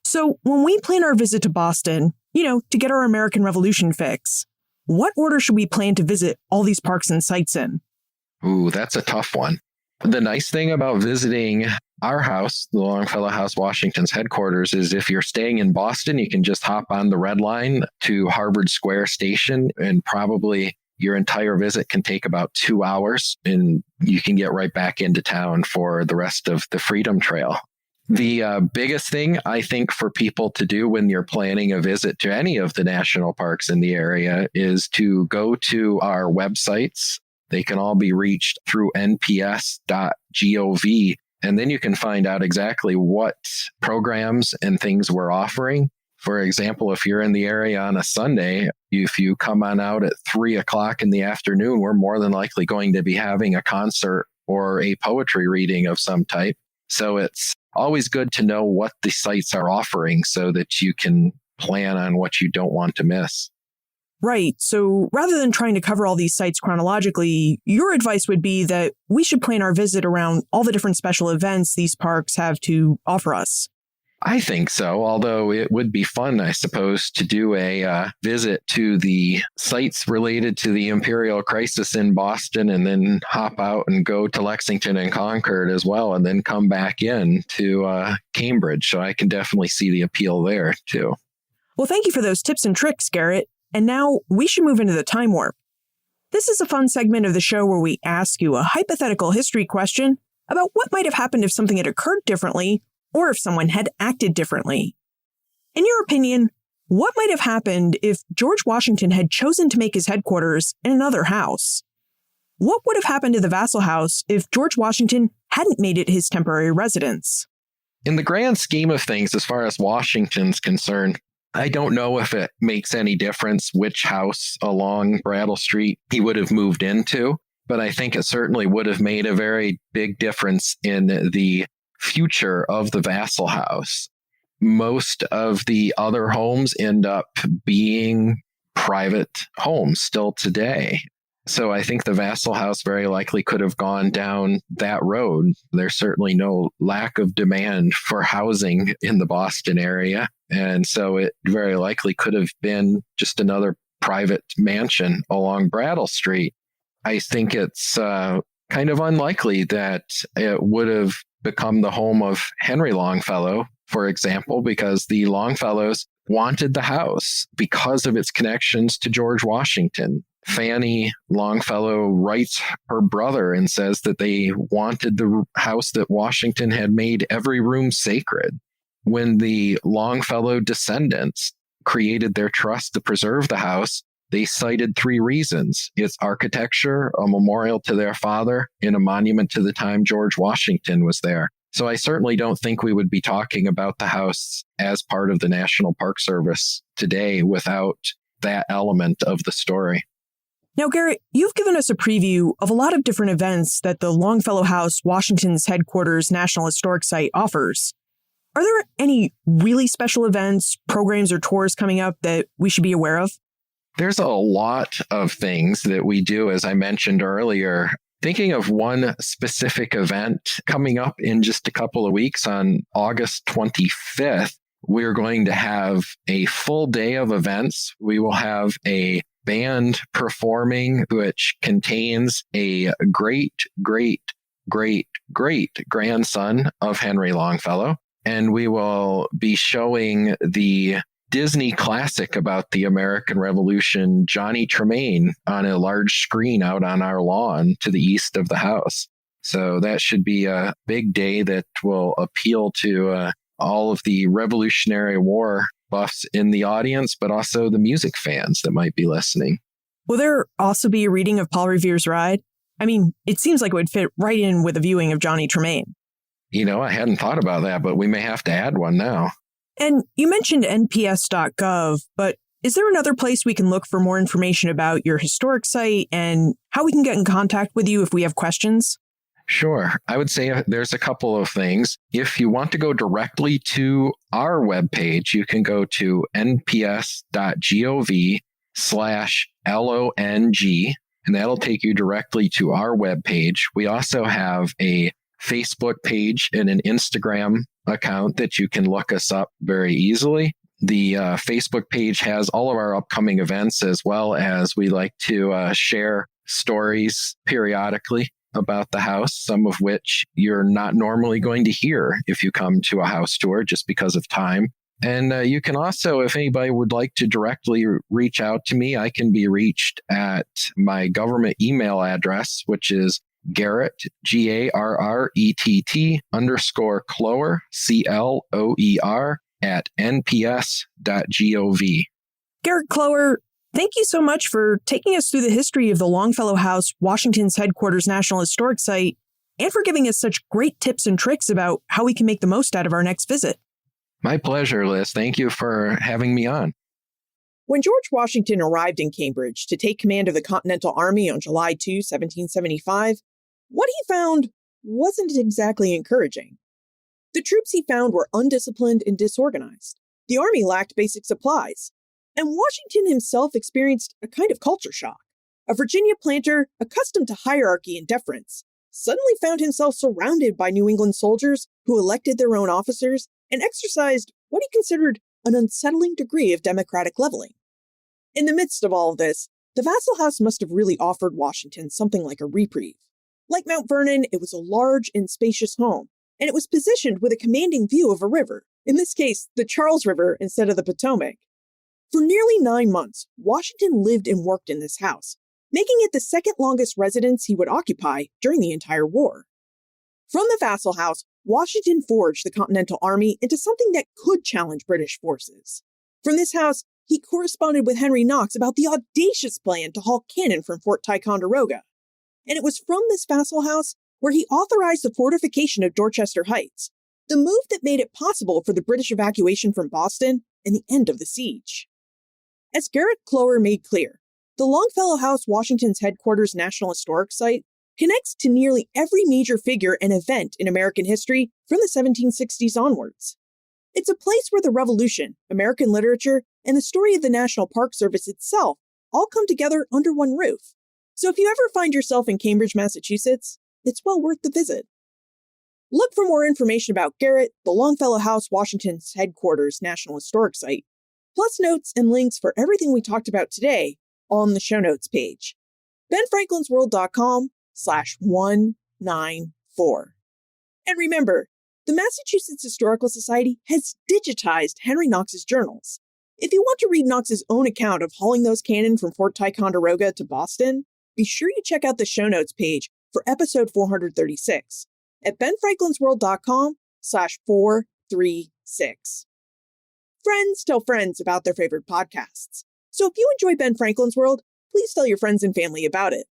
So when we plan our visit to Boston, to get our American Revolution fix, what order should we plan to visit all these parks and sites in? Ooh, that's a tough one. The nice thing about visiting our house, the Longfellow House, Washington's headquarters, is if you're staying in Boston, you can just hop on the Red Line to Harvard Square Station, and probably your entire visit can take about 2 hours, and you can get right back into town for the rest of the Freedom Trail. The biggest thing, I think, for people to do when you're planning a visit to any of the national parks in the area is to go to our websites. They can all be reached through nps.gov, and then you can find out exactly what programs and things we're offering. For example, if you're in the area on a Sunday, if you come on out at 3 o'clock in the afternoon, we're more than likely going to be having a concert or a poetry reading of some type. So it's always good to know what the sites are offering so that you can plan on what you don't want to miss. Right. So rather than trying to cover all these sites chronologically, your advice would be that we should plan our visit around all the different special events these parks have to offer us. I think so, although it would be fun, I suppose, to do a visit to the sites related to the Imperial Crisis in Boston and then hop out and go to Lexington and Concord as well, and then come back in to Cambridge. So I can definitely see the appeal there, too. Well, thank you for those tips and tricks, Garrett. And now we should move into the time warp. This is a fun segment of the show where we ask you a hypothetical history question about what might have happened if something had occurred differently, or if someone had acted differently. In your opinion, what might have happened if George Washington had chosen to make his headquarters in another house? What would have happened to the Vassal House if George Washington hadn't made it his temporary residence? In the grand scheme of things, as far as Washington's concerned, I don't know if it makes any difference which house along Brattle Street he would have moved into, but I think it certainly would have made a very big difference in the future of the Vassal House. Most of the other homes end up being private homes still today. So I think the Vassal House very likely could have gone down that road. There's certainly no lack of demand for housing in the Boston area. And so it very likely could have been just another private mansion along Brattle Street. I think it's kind of unlikely that it would have become the home of Henry Longfellow, for example, because the Longfellows wanted the house because of its connections to George Washington. Fanny Longfellow writes her brother and says that they wanted the house that Washington had made every room sacred. When the Longfellow descendants created their trust to preserve the house, they cited 3 reasons: its architecture, a memorial to their father, and a monument to the time George Washington was there. So I certainly don't think we would be talking about the house as part of the National Park Service today without that element of the story. Now, Garrett, you've given us a preview of a lot of different events that the Longfellow House, Washington's headquarters National Historic Site offers. Are there any really special events, programs, or tours coming up that we should be aware of? There's a lot of things that we do, as I mentioned earlier. Thinking of one specific event coming up in just a couple of weeks on August 25th, we're going to have a full day of events. We will have a band performing, which contains a great grandson of Henry Longfellow. And we will be showing the Disney classic about the American Revolution, Johnny Tremaine, on a large screen out on our lawn to the east of the house. So that should be a big day that will appeal to all of the Revolutionary War buffs in the audience, but also the music fans that might be listening. Will there also be a reading of Paul Revere's Ride? I mean, it seems like it would fit right in with a viewing of Johnny Tremaine. You know, I hadn't thought about that, but we may have to add one now. And you mentioned nps.gov, but is there another place we can look for more information about your historic site and how we can get in contact with you if we have questions? Sure. I would say there's a couple of things. If you want to go directly to our webpage, you can go to nps.gov/LONG, and that'll take you directly to our webpage. We also have a Facebook page and an Instagram account that you can look us up very easily. The Facebook page has all of our upcoming events, as well as we like to share stories periodically. about the house, some of which you're not normally going to hear if you come to a house tour just because of time. And you can also, if anybody would like to directly reach out to me, I can be reached at my government email address, which is Garrett, Garrett _Cloer, CLOER @nps.gov. Garrett Cloer, thank you so much for taking us through the history of the Longfellow House, Washington's headquarters National Historic Site, and for giving us such great tips and tricks about how we can make the most out of our next visit. My pleasure, Liz. Thank you for having me on. When George Washington arrived in Cambridge to take command of the Continental Army on July 2, 1775, what he found wasn't exactly encouraging. The troops he found were undisciplined and disorganized. The army lacked basic supplies. And Washington himself experienced a kind of culture shock. A Virginia planter, accustomed to hierarchy and deference, suddenly found himself surrounded by New England soldiers who elected their own officers and exercised what he considered an unsettling degree of democratic leveling. In the midst of all of this, the vassal house must have really offered Washington something like a reprieve. Like Mount Vernon, it was a large and spacious home, and it was positioned with a commanding view of a river, in this case, the Charles River instead of the Potomac. For nearly 9 months, Washington lived and worked in this house, making it the second longest residence he would occupy during the entire war. From the vassal house, Washington forged the Continental Army into something that could challenge British forces. From this house, he corresponded with Henry Knox about the audacious plan to haul cannon from Fort Ticonderoga. And it was from this vassal house where he authorized the fortification of Dorchester Heights, the move that made it possible for the British evacuation from Boston and the end of the siege. As Garrett Cloer made clear, the Longfellow House, Washington's headquarters National Historic Site, connects to nearly every major figure and event in American history from the 1760s onwards. It's a place where the Revolution, American literature, and the story of the National Park Service itself all come together under one roof. So if you ever find yourself in Cambridge, Massachusetts, it's well worth the visit. Look for more information about Garrett, the Longfellow House, Washington's headquarters National Historic Site, plus notes and links for everything we talked about today on the show notes page. benfranklinsworld.com/194. And remember, the Massachusetts Historical Society has digitized Henry Knox's journals. If you want to read Knox's own account of hauling those cannon from Fort Ticonderoga to Boston, be sure you check out the show notes page for episode 436 at benfranklinsworld.com/436. Friends tell friends about their favorite podcasts. So if you enjoy Ben Franklin's World, please tell your friends and family about it.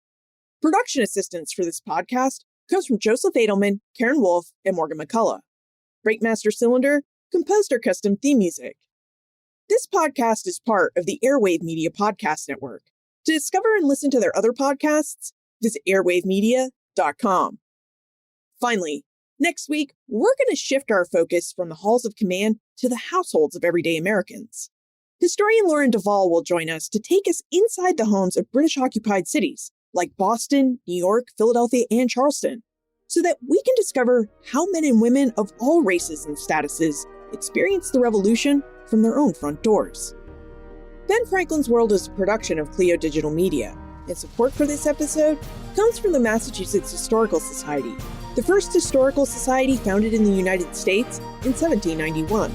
Production assistance for this podcast comes from Joseph Edelman, Karen Wolf, and Morgan McCullough. Breakmaster Cylinder composed our custom theme music. This podcast is part of the Airwave Media Podcast Network. To discover and listen to their other podcasts, visit airwavemedia.com. Finally, next week, we're going to shift our focus from the halls of command to the households of everyday Americans. Historian Lauren Duvall will join us to take us inside the homes of British-occupied cities like Boston, New York, Philadelphia, and Charleston, so that we can discover how men and women of all races and statuses experienced the Revolution from their own front doors. Ben Franklin's World is a production of Clio Digital Media, and support for this episode comes from the Massachusetts Historical Society, the first historical society founded in the United States in 1791.